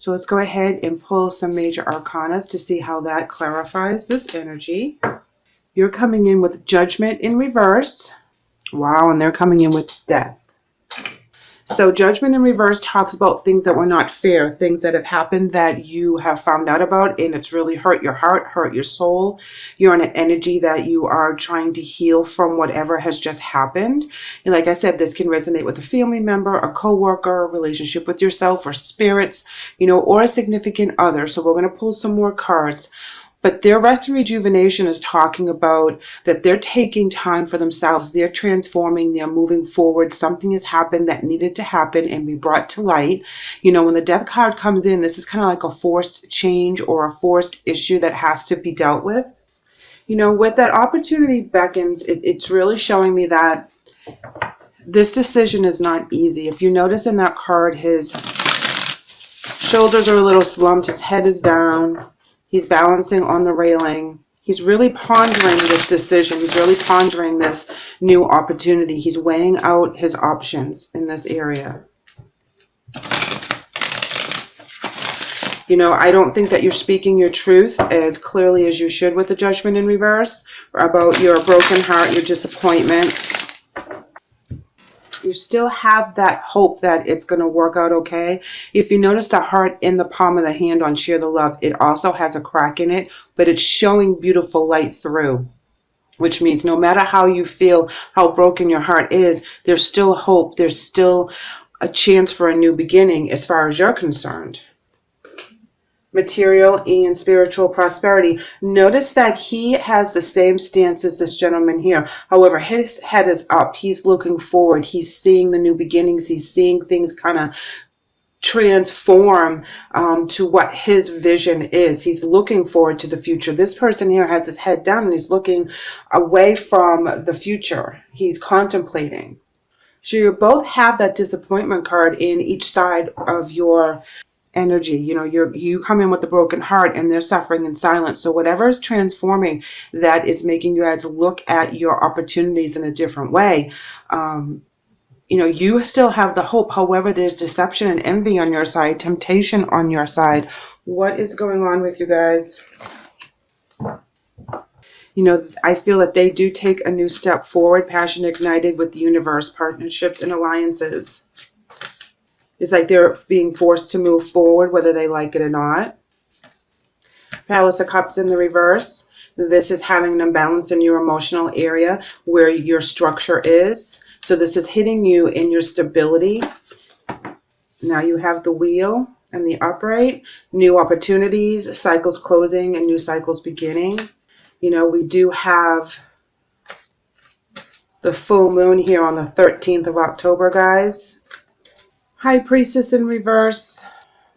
So let's go ahead and pull some major arcanas to see how that clarifies this energy. You're coming in with Judgment in reverse. Wow, and they're coming in with Death. So Judgment in reverse talks about things that were not fair, things that have happened that you have found out about, and it's really hurt your heart, hurt your soul. You're in an energy that you are trying to heal from whatever has just happened. And like I said, this can resonate with a family member, a coworker, a relationship with yourself or spirits, you know, or a significant other. So we're going to pull some more cards. But their rest and rejuvenation is talking about that they're taking time for themselves. They're transforming. They're moving forward. Something has happened that needed to happen and be brought to light. You know, when the Death card comes in, this is kind of like a forced change or a forced issue that has to be dealt with. You know, with that opportunity beckons, it's really showing me that this decision is not easy. If you notice in that card, his shoulders are a little slumped. His head is down. He's balancing on the railing. He's really pondering this decision. He's really pondering this new opportunity. He's weighing out his options in this area. You know, I don't think that you're speaking your truth as clearly as you should with the Judgment in reverse about your broken heart, your disappointment. You still have that hope that it's going to work out okay. If you notice the heart in the palm of the hand on Share the Love, it also has a crack in it, but it's showing beautiful light through, which means no matter how you feel, how broken your heart is, there's still hope. There's still a chance for a new beginning as far as you're concerned. Material and spiritual prosperity. Notice that he has the same stance as this gentleman here. However, his head is up. He's looking forward. He's seeing the new beginnings. He's seeing things kind of transform to what his vision is. He's looking forward to the future. This person here has his head down and he's looking away from the future. He's contemplating. So you both have that disappointment card in each side of your energy. You know, you come in with the broken heart and they're suffering in silence. So whatever is transforming, that is making you guys look at your opportunities in a different way. You know, you still have the hope. However, there's deception and envy on your side, temptation on your side. What is going on with you guys? You know, I feel that they do take a new step forward, passion ignited with the universe, partnerships and alliances. It's like they're being forced to move forward, whether they like it or not. Palace of Cups in the reverse. This is having an imbalance in your emotional area where your structure is. So this is hitting you in your stability. Now you have the Wheel and the Upright. New opportunities, cycles closing and new cycles beginning. You know, we do have the full moon here on the 13th of October, guys. High Priestess in reverse,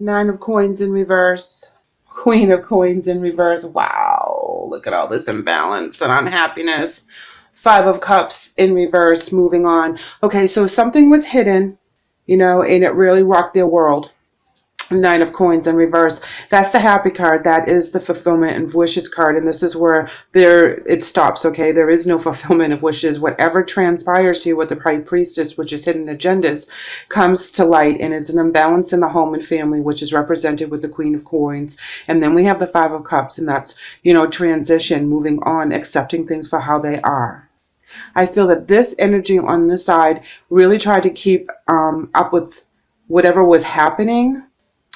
Nine of Coins in reverse, Queen of Coins in reverse. Wow, look at all this imbalance and unhappiness. Five of Cups in reverse, moving on. Okay, so something was hidden, you know, and it really rocked their world. Nine of Coins in reverse. That's the happy card. That is the fulfillment and wishes card. And this is where it stops, okay? There is no fulfillment of wishes. Whatever transpires here with the High Priestess, which is hidden agendas, comes to light. And it's an imbalance in the home and family, which is represented with the Queen of Coins. And then we have the Five of Cups. And that's, you know, transition, moving on, accepting things for how they are. I feel that this energy on this side really tried to keep up with whatever was happening.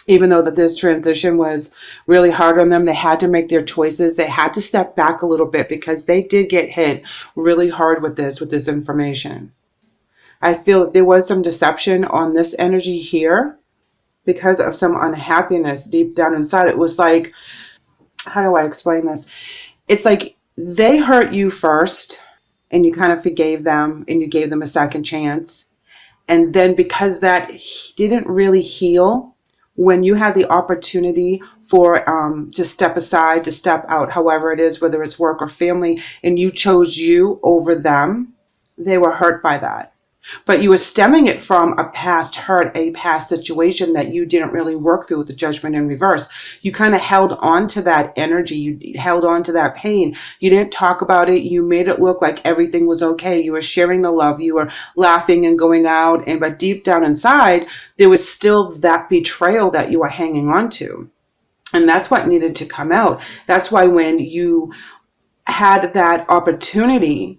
Even though that this transition was really hard on them, they had to make their choices. They had to step back a little bit because they did get hit really hard with this information. I feel that there was some deception on this energy here because of some unhappiness deep down inside. It was like, how do I explain this? It's like they hurt you first and you kind of forgave them and you gave them a second chance. And then because that didn't really heal, when you had the opportunity for to step aside, to step out, however it is, whether it's work or family, and you chose you over them, they were hurt by that. But you were stemming it from a past hurt, a past situation that you didn't really work through with the Judgment in reverse. You kind of held on to that energy. You held on to that pain. You didn't talk about it. You made it look like everything was okay. You were sharing the love. You were laughing and going out. But deep down inside, there was still that betrayal that you were hanging on to. And that's what needed to come out. That's why when you had that opportunity,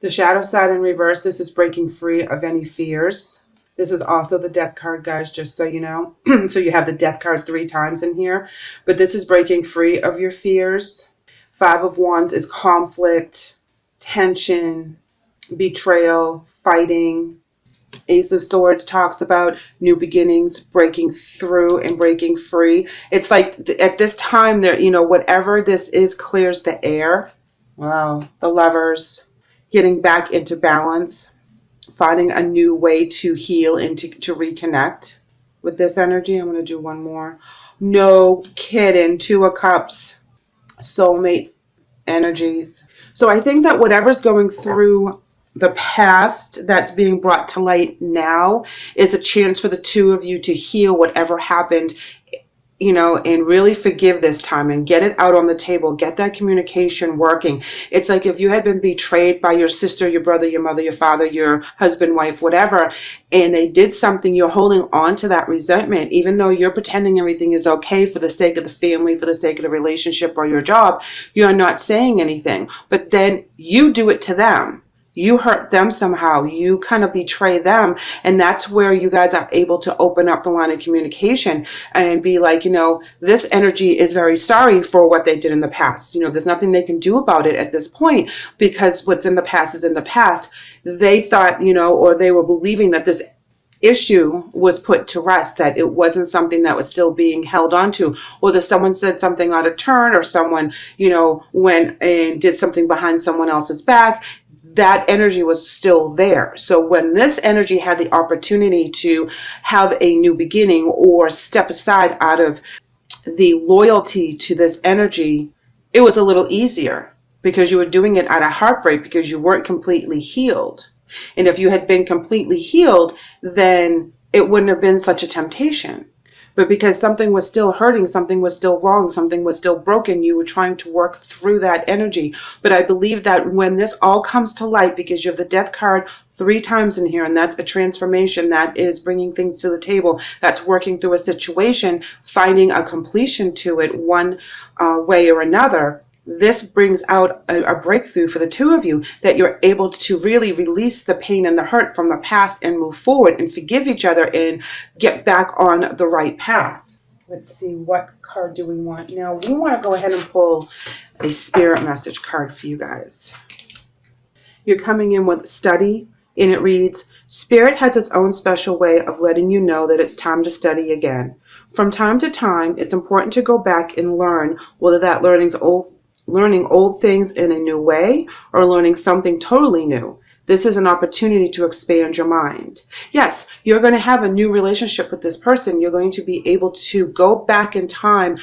the shadow side in reverse, this is breaking free of any fears. This is also the death card, guys, just so you know. So you have the death card 3 times in here. But this is breaking free of your fears. 5 of Wands is conflict, tension, betrayal, fighting. Ace of Swords talks about new beginnings, breaking through and breaking free. It's like at this time, there, you know, whatever this is clears the air. Wow. The Lovers. Getting back into balance, finding a new way to heal and to reconnect with this energy. I'm going to do one more. No kidding. 2 of Cups, soulmate energies. So I think that whatever's going through the past that's being brought to light now is a chance for the 2 of you to heal whatever happened, you know, and really forgive this time and get it out on the table. Get that communication working. It's like if you had been betrayed by your sister, your brother, your mother, your father, your husband, wife, whatever, and they did something, you're holding on to that resentment, even though you're pretending everything is okay for the sake of the family, for the sake of the relationship or your job. You're not saying anything, but then you do it to them. You hurt them somehow. You kind of betray them. And that's where you guys are able to open up the line of communication and be like, you know, this energy is very sorry for what they did in the past. You know, there's nothing they can do about it at this point because what's in the past is in the past. They thought, you know, or they were believing that this issue was put to rest, that it wasn't something that was still being held on to, or that someone said something out of turn, or someone, you know, went and did something behind someone else's back. That energy was still there. So when this energy had the opportunity to have a new beginning or step aside out of the loyalty to this energy, it was a little easier because you were doing it out of heartbreak because you weren't completely healed. And if you had been completely healed, then it wouldn't have been such a temptation. But because something was still hurting, something was still wrong, something was still broken, you were trying to work through that energy. But I believe that when this all comes to light, because you have the death card 3 times in here, and that's a transformation, that is bringing things to the table, that's working through a situation, finding a completion to it one way or another. This brings out a breakthrough for the 2 of you, that you're able to really release the pain and the hurt from the past and move forward and forgive each other and get back on the right path. Let's see, what card do we want? Now, we want to go ahead and pull a spirit message card for you guys. You're coming in with study, and it reads, Spirit has its own special way of letting you know that it's time to study again. From time to time, it's important to go back and learn, whether that learning old things in a new way or learning something totally new. This is an opportunity to expand your mind. Yes, you're going to have a new relationship with this person. You're going to be able to go back in time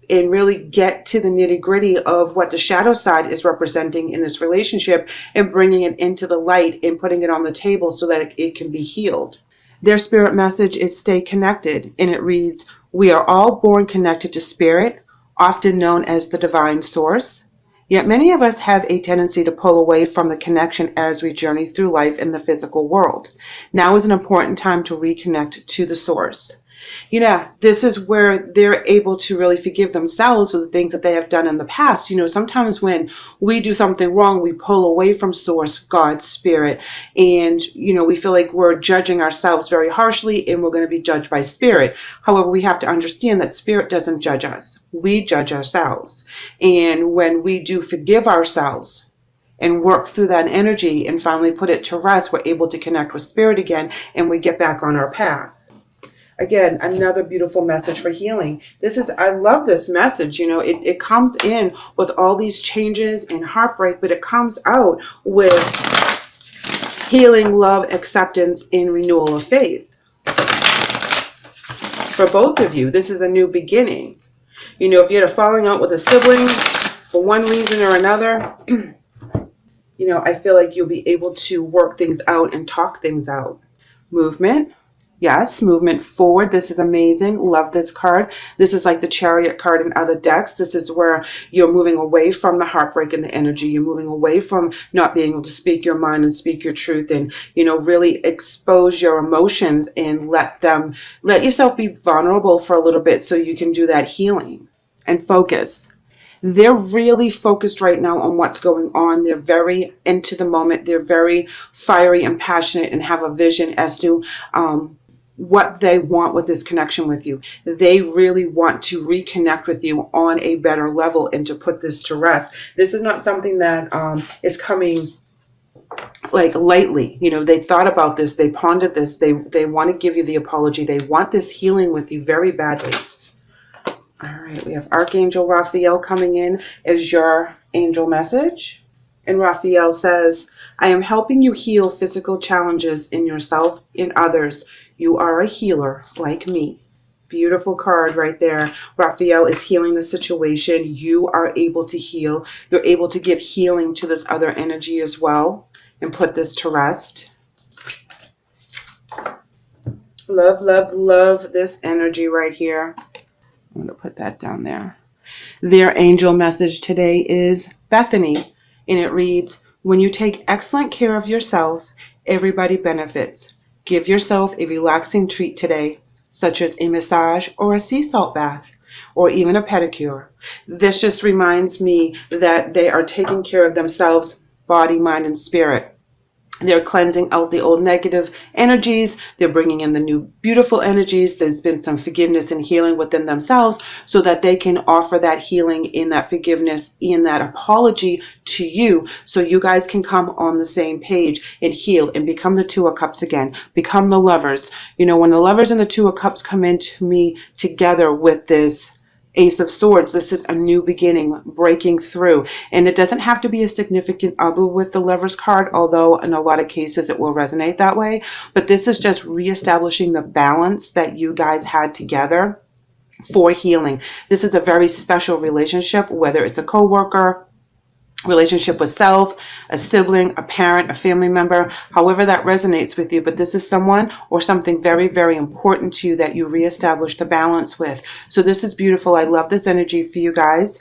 and really get to the nitty-gritty of what the shadow side is representing in this relationship and bringing it into the light and putting it on the table so that it can be healed. Their spirit message is stay connected, and it reads, we are all born connected to spirit, often known as the divine source. Yet many of us have a tendency to pull away from the connection as we journey through life in the physical world. Now is an important time to reconnect to the source. You know, this is where they're able to really forgive themselves for the things that they have done in the past. You know, sometimes when we do something wrong, we pull away from source, God, spirit, and, you know, we feel like we're judging ourselves very harshly and we're going to be judged by spirit. However, we have to understand that spirit doesn't judge us. We judge ourselves. And when we do forgive ourselves and work through that energy and finally put it to rest, we're able to connect with spirit again and we get back on our path. Again, another beautiful message for healing. I love this message. You know, it comes in with all these changes and heartbreak, but it comes out with healing, love, acceptance, and renewal of faith. For both of you, this is a new beginning. You know, if you had a falling out with a sibling for one reason or another, You know, I feel like you'll be able to work things out and talk things out. Movement. Yes, movement forward. This is amazing. Love this card. This is like the Chariot card in other decks. This is where you're moving away from the heartbreak and the energy. You're moving away from not being able to speak your mind and speak your truth, and, you know, really expose your emotions and let yourself be vulnerable for a little bit so you can do that healing and focus. They're really focused right now on what's going on. They're very into the moment. They're very fiery and passionate and have a vision as to what they want with this connection with you. They really want to reconnect with you on a better level and to put this to rest. This is not something that is coming like lightly. You know, they thought about this, they pondered this, they want to give you the apology. They want this healing with you very badly. All right, we have Archangel Raphael coming in as your angel message. And Raphael says, I am helping you heal physical challenges in yourself and others. You are a healer like me. Beautiful card right there. Raphael is healing the situation. You are able to heal. You're able to give healing to this other energy as well and put this to rest. Love, love, love this energy right here. I'm going to put that down there. Their angel message today is Bethany, and it reads, when you take excellent care of yourself, everybody benefits. Give yourself a relaxing treat today, such as a massage or a sea salt bath, or even a pedicure. This just reminds me that they are taking care of themselves, body, mind, and spirit. They're cleansing out the old negative energies. They're bringing in the new beautiful energies. There's been some forgiveness and healing within themselves so that they can offer that healing in that forgiveness, in that apology to you, so you guys can come on the same page and heal and become the Two of Cups again. Become the lovers. You know, when the lovers and the Two of Cups come into me together with this Ace of Swords, this is a new beginning, breaking through. And it doesn't have to be a significant other with the Lovers card, although in a lot of cases it will resonate that way. But this is just reestablishing the balance that you guys had together for healing. This is a very special relationship, whether it's a coworker, relationship with self, a sibling, a parent, a family member, however that resonates with you. But this is someone or something very, very important to you that you reestablish the balance with. So this is beautiful. I love this energy for you guys.